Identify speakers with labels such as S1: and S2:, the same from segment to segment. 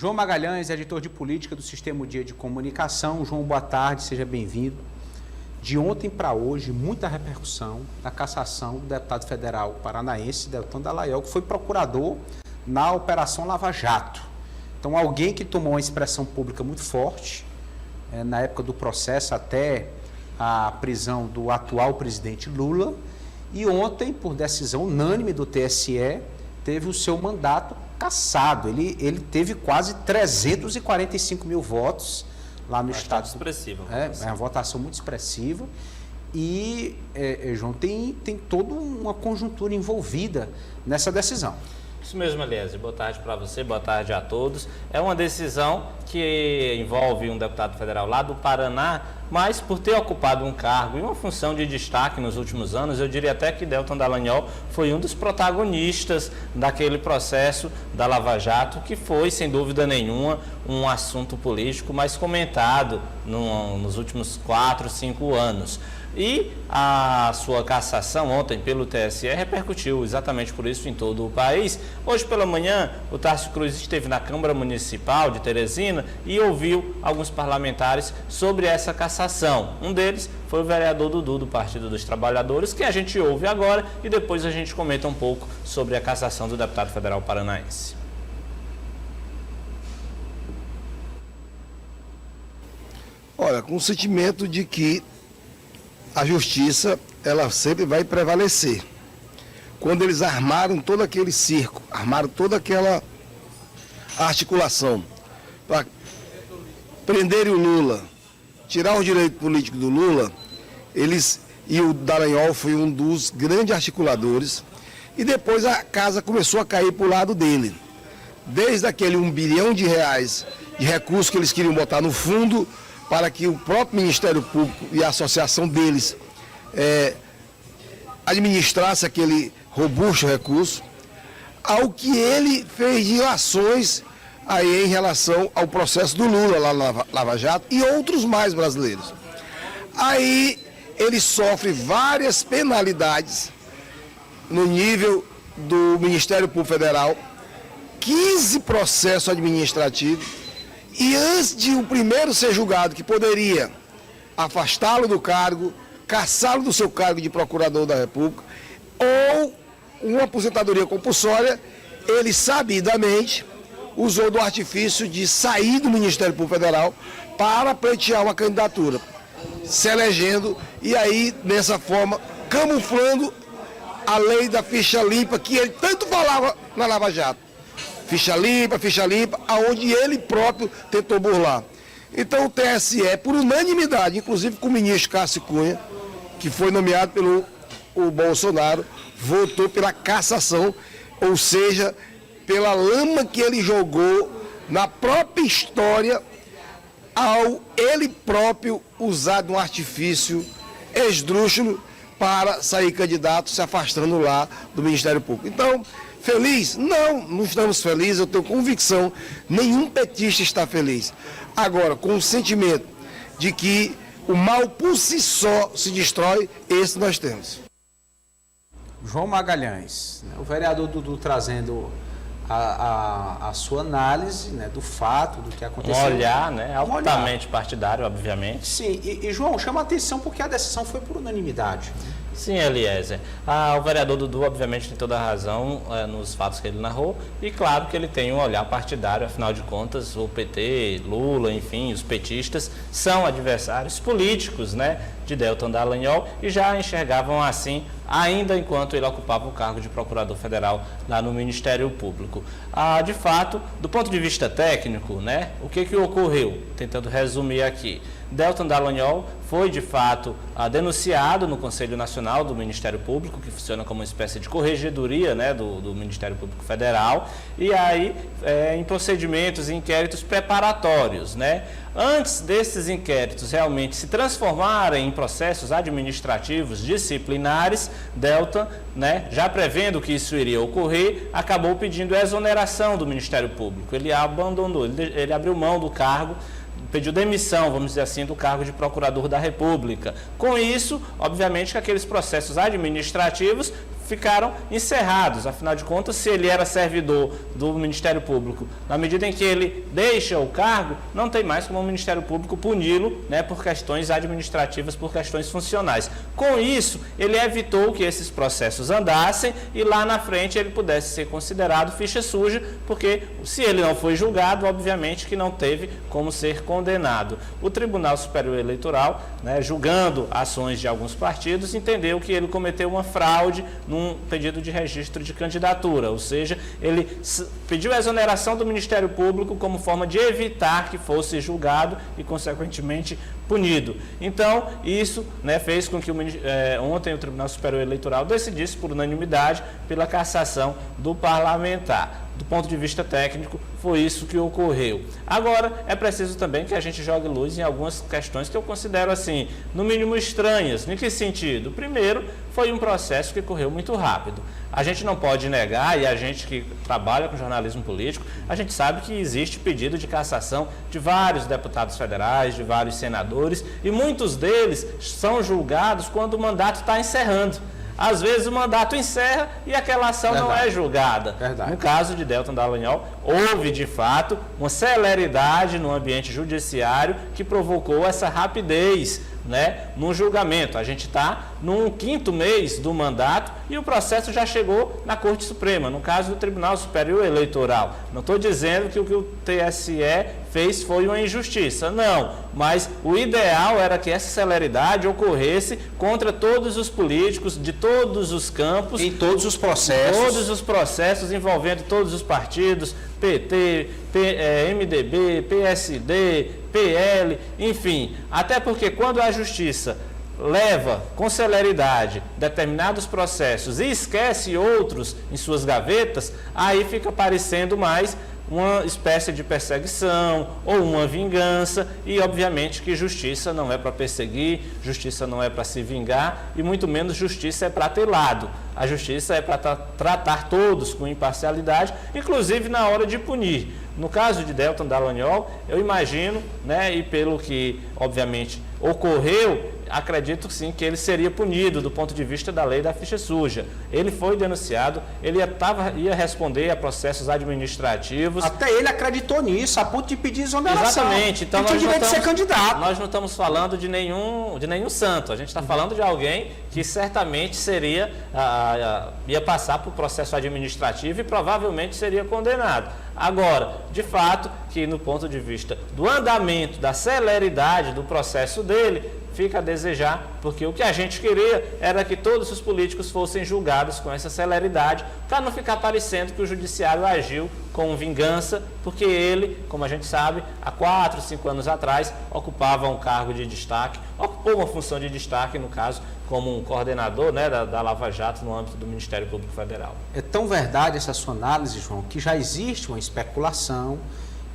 S1: João Magalhães, editor de política do Sistema O Dia de Comunicação. João, boa tarde, seja bem-vindo. De ontem para hoje, muita repercussão da cassação do deputado federal paranaense, Deltan Dallagnol, que foi procurador na Operação Lava Jato. Então, alguém que tomou uma expressão pública muito forte, na época do processo até a prisão do atual presidente Lula, e ontem, por decisão unânime do TSE, teve o seu mandato cassado. Ele teve quase 345 mil votos lá no estado.
S2: Expressiva.
S1: É uma votação muito expressiva. E, João, tem toda uma conjuntura envolvida nessa decisão.
S2: Isso mesmo, Eliezer. Boa tarde para você, boa tarde a todos. É uma decisão que envolve um deputado federal lá do Paraná, mas por ter ocupado um cargo e uma função de destaque nos últimos anos, eu diria até que Deltan Dallagnol foi um dos protagonistas daquele processo da Lava Jato, que foi, sem dúvida nenhuma, um assunto político mais comentado nos últimos 4, 5 anos. E a sua cassação ontem pelo TSE repercutiu exatamente por isso em todo o país. Hoje pela manhã, o Tarcísio Cruz esteve na Câmara Municipal de Teresina e ouviu alguns parlamentares sobre essa cassação. Um deles foi o vereador Dudu, do Partido dos Trabalhadores, que a gente ouve agora e depois a gente comenta um pouco sobre a cassação do deputado federal paranaense.
S3: Olha, com o sentimento de que a justiça, ela sempre vai prevalecer. Quando eles armaram todo aquele circo, armaram toda aquela articulação para prenderem o Lula, tirar o direito político do Lula, e o Dallagnol foi um dos grandes articuladores, e depois a casa começou a cair para o lado dele. Desde aquele R$1 bilhão de recursos que eles queriam botar no fundo, para que o próprio Ministério Público e a associação deles administrasse aquele robusto recurso, ao que ele fez de ações aí em relação ao processo do Lula lá na Lava Jato e outros mais brasileiros. Aí ele sofre várias penalidades no nível do Ministério Público Federal, 15 processos administrativos, e antes de o primeiro ser julgado, que poderia afastá-lo do cargo, cassá-lo do seu cargo de procurador da República, ou uma aposentadoria compulsória, ele sabidamente usou do artifício de sair do Ministério Público Federal para pleitear uma candidatura, se elegendo e aí, dessa forma, camuflando a lei da ficha limpa que ele tanto falava na Lava Jato. Ficha limpa, aonde ele próprio tentou burlar. Então o TSE, por unanimidade, inclusive com o ministro Cássio Cunha, que foi nomeado pelo Bolsonaro, votou pela cassação, ou seja, pela lama que ele jogou na própria história, ao ele próprio usar de um artifício esdrúxulo para sair candidato, se afastando lá do Ministério Público. Então, feliz? Não estamos felizes, eu tenho convicção, nenhum petista está feliz. Agora, com o sentimento de que o mal por si só se destrói, esse nós temos.
S1: João Magalhães, o vereador Dudu trazendo a sua análise, né, do fato, do que aconteceu.
S2: Um olhar, né, altamente partidário, obviamente.
S1: Sim, e João, chama a atenção porque a decisão foi por unanimidade.
S2: Sim, Eliezer. O vereador Dudu, obviamente, tem toda a razão nos fatos que ele narrou e, claro, que ele tem um olhar partidário, afinal de contas, o PT, Lula, enfim, os petistas são adversários políticos, né, de Deltan Dallagnol e já enxergavam assim, ainda enquanto ele ocupava o cargo de procurador federal lá no Ministério Público. De fato, do ponto de vista técnico, né, o que ocorreu? Tentando resumir aqui. Deltan Dallagnol foi, de fato, denunciado no Conselho Nacional do Ministério Público, que funciona como uma espécie de corregedoria, né, do Ministério Público Federal, e aí em procedimentos e inquéritos preparatórios, né? Antes desses inquéritos realmente se transformarem em processos administrativos disciplinares, Deltan, né, já prevendo que isso iria ocorrer, acabou pedindo exoneração do Ministério Público. Ele abandonou, ele abriu mão do cargo, pediu demissão, vamos dizer assim, do cargo de procurador da República. Com isso, obviamente, que aqueles processos administrativos ficaram encerrados. Afinal de contas, se ele era servidor do Ministério Público, na medida em que ele deixa o cargo, não tem mais como o Ministério Público puni-lo, né, por questões administrativas, por questões funcionais. Com isso, ele evitou que esses processos andassem e lá na frente ele pudesse ser considerado ficha suja, porque se ele não foi julgado, obviamente que não teve como ser condenado. O Tribunal Superior Eleitoral, né, julgando ações de alguns partidos, entendeu que ele cometeu uma fraude num pedido de registro de candidatura, ou seja, ele pediu a exoneração do Ministério Público como forma de evitar que fosse julgado e, consequentemente, punido. Então, isso, né, fez com que ontem o Tribunal Superior Eleitoral decidisse por unanimidade pela cassação do parlamentar. Do ponto de vista técnico, foi isso que ocorreu. Agora, é preciso também que a gente jogue luz em algumas questões que eu considero, assim, no mínimo estranhas. Em que sentido? Primeiro, foi um processo que correu muito rápido. A gente não pode negar, e a gente que trabalha com jornalismo político, a gente sabe que existe pedido de cassação de vários deputados federais, de vários senadores, e muitos deles são julgados quando o mandato está encerrando. Às vezes o mandato encerra e aquela ação não é julgada. No caso de Deltan Dallagnol, houve de fato uma celeridade no ambiente judiciário que provocou essa rapidez, né, no julgamento. A gente está no 5º mês do mandato e o processo já chegou na Corte Suprema, no caso do Tribunal Superior Eleitoral. Não estou dizendo que o que o TSE fez foi uma injustiça, não, mas o ideal era que essa celeridade ocorresse contra todos os políticos de todos os campos.
S1: Em todos os processos.
S2: Todos os processos envolvendo todos os partidos, PT, MDB, PSD, PL, enfim. Até porque quando a Justiça leva com celeridade determinados processos e esquece outros em suas gavetas, aí fica parecendo mais uma espécie de perseguição ou uma vingança, e obviamente que justiça não é para perseguir, justiça não é para se vingar e muito menos justiça é para ter lado. A justiça é para tratar todos com imparcialidade, inclusive na hora de punir. No caso de Deltan Dallagnol, eu imagino, né, e pelo que obviamente ocorreu, acredito sim que ele seria punido do ponto de vista da lei da ficha suja. Ele foi denunciado, ele ia responder a processos administrativos.
S1: Até ele acreditou nisso, a ponto de pedir exoneração.
S2: Exatamente. Então,
S1: ele tinha direito de ser candidato.
S2: Nós não estamos falando de nenhum santo, a gente está falando de alguém que certamente ia passar por processo administrativo e provavelmente seria condenado. Agora, de fato, que no ponto de vista do andamento, da celeridade do processo dele, fica a desejar, porque o que a gente queria era que todos os políticos fossem julgados com essa celeridade, para não ficar parecendo que o judiciário agiu com vingança, porque ele, como a gente sabe, há 4, 5 anos atrás, ocupava um cargo de destaque, ocupou uma função de destaque, no caso, como um coordenador, né, da Lava Jato no âmbito do Ministério Público Federal.
S1: É tão verdade essa sua análise, João, que já existe uma especulação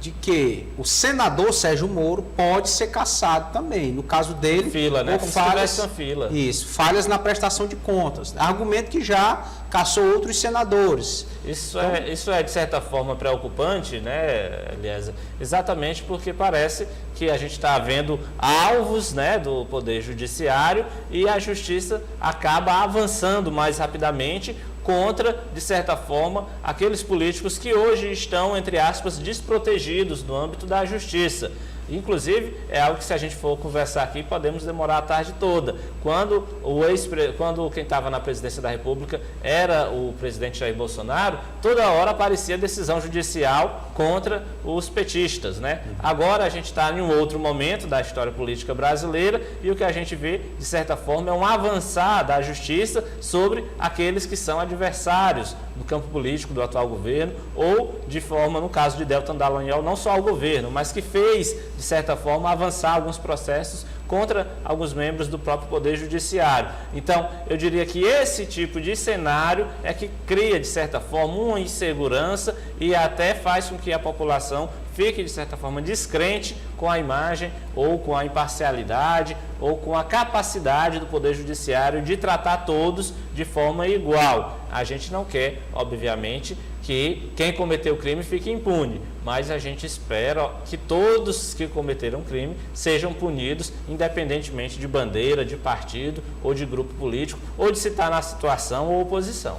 S1: de que o senador Sérgio Moro pode ser cassado também. No caso dele,
S2: fila, né? Como
S1: falhas,
S2: se tivesse uma fila.
S1: Isso, falhas na prestação de contas. Argumento que já cassou outros senadores.
S2: Isso é de certa forma preocupante, né, Eliezer? Exatamente porque parece que a gente está vendo alvos, né, do Poder Judiciário e a Justiça acaba avançando mais rapidamente contra, de certa forma, aqueles políticos que hoje estão, entre aspas, desprotegidos no âmbito da justiça. Inclusive, é algo que, se a gente for conversar aqui, podemos demorar a tarde toda. Quando quem estava na presidência da República era o presidente Jair Bolsonaro, toda hora aparecia decisão judicial contra os petistas, né? Agora a gente está em um outro momento da história política brasileira e o que a gente vê, de certa forma, é um avançar da justiça sobre aqueles que são adversários no campo político do atual governo ou, de forma, no caso de Deltan Dallagnol, não só ao governo, mas que fez, de certa forma, avançar alguns processos contra alguns membros do próprio Poder Judiciário. Então, eu diria que esse tipo de cenário é que cria, de certa forma, uma insegurança e até faz com que a população fique, de certa forma, descrente com a imagem ou com a imparcialidade ou com a capacidade do Poder Judiciário de tratar todos de forma igual. A gente não quer, obviamente, que que quem cometeu o crime fique impune, mas a gente espera que todos que cometeram crime sejam punidos, independentemente de bandeira, de partido ou de grupo político, ou de se estar na situação ou oposição.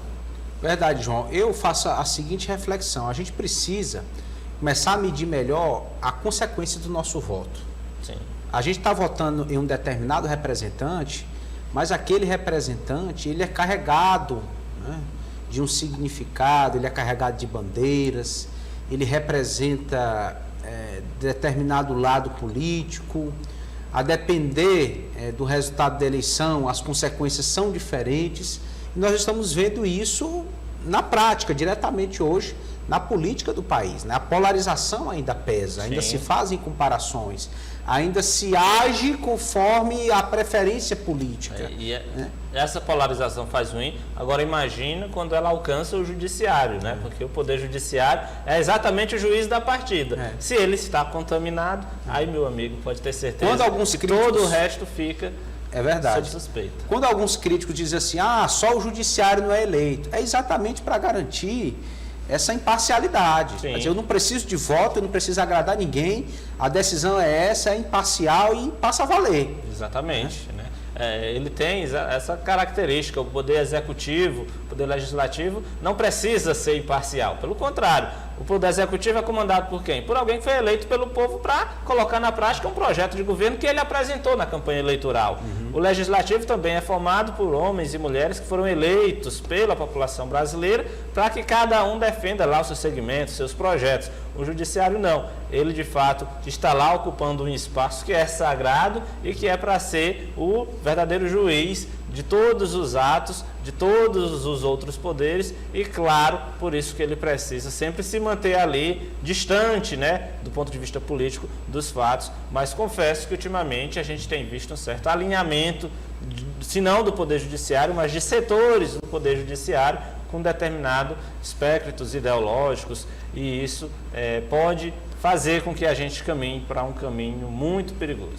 S1: Verdade, João. Eu faço a seguinte reflexão: a gente precisa começar a medir melhor a consequência do nosso voto.
S2: Sim.
S1: A gente está votando em um determinado representante, mas aquele representante ele é carregado, né, de um significado, ele é carregado de bandeiras, ele representa determinado lado político. A depender do resultado da eleição, as consequências são diferentes. E nós estamos vendo isso na prática, diretamente hoje, na política do país, né? A polarização ainda pesa, ainda se fazem comparações, ainda se age conforme a preferência política.
S2: Essa polarização faz ruim. Agora imagina quando ela alcança o judiciário, né? Porque o poder judiciário é exatamente o juiz da partida. Se ele está contaminado, aí, meu amigo, pode ter certeza
S1: quando alguns
S2: que
S1: críticos...
S2: todo o resto fica...
S1: É verdade.
S2: sob suspeita.
S1: Quando alguns críticos dizem assim, só o judiciário não é eleito, é exatamente para garantir essa imparcialidade. Quer dizer, eu não preciso de voto, eu não preciso agradar ninguém, a decisão é essa, é imparcial e passa a valer.
S2: Exatamente, né? Ele tem essa característica, o poder executivo, o poder legislativo não precisa ser imparcial, pelo contrário, o poder executivo é comandado por quem? Por alguém que foi eleito pelo povo para colocar na prática um projeto de governo que ele apresentou na campanha eleitoral. O legislativo também é formado por homens e mulheres que foram eleitos pela população brasileira para que cada um defenda lá o seu segmento, seus projetos. O judiciário não, ele de fato está lá ocupando um espaço que é sagrado e que é para ser o verdadeiro juiz de todos os atos, de todos os outros poderes e, claro, por isso que ele precisa sempre se manter ali, distante, né, do ponto de vista político dos fatos, mas confesso que ultimamente a gente tem visto um certo alinhamento, se não do Poder Judiciário, mas de setores do Poder Judiciário com determinados espectros ideológicos e isso pode fazer com que a gente caminhe para um caminho muito perigoso.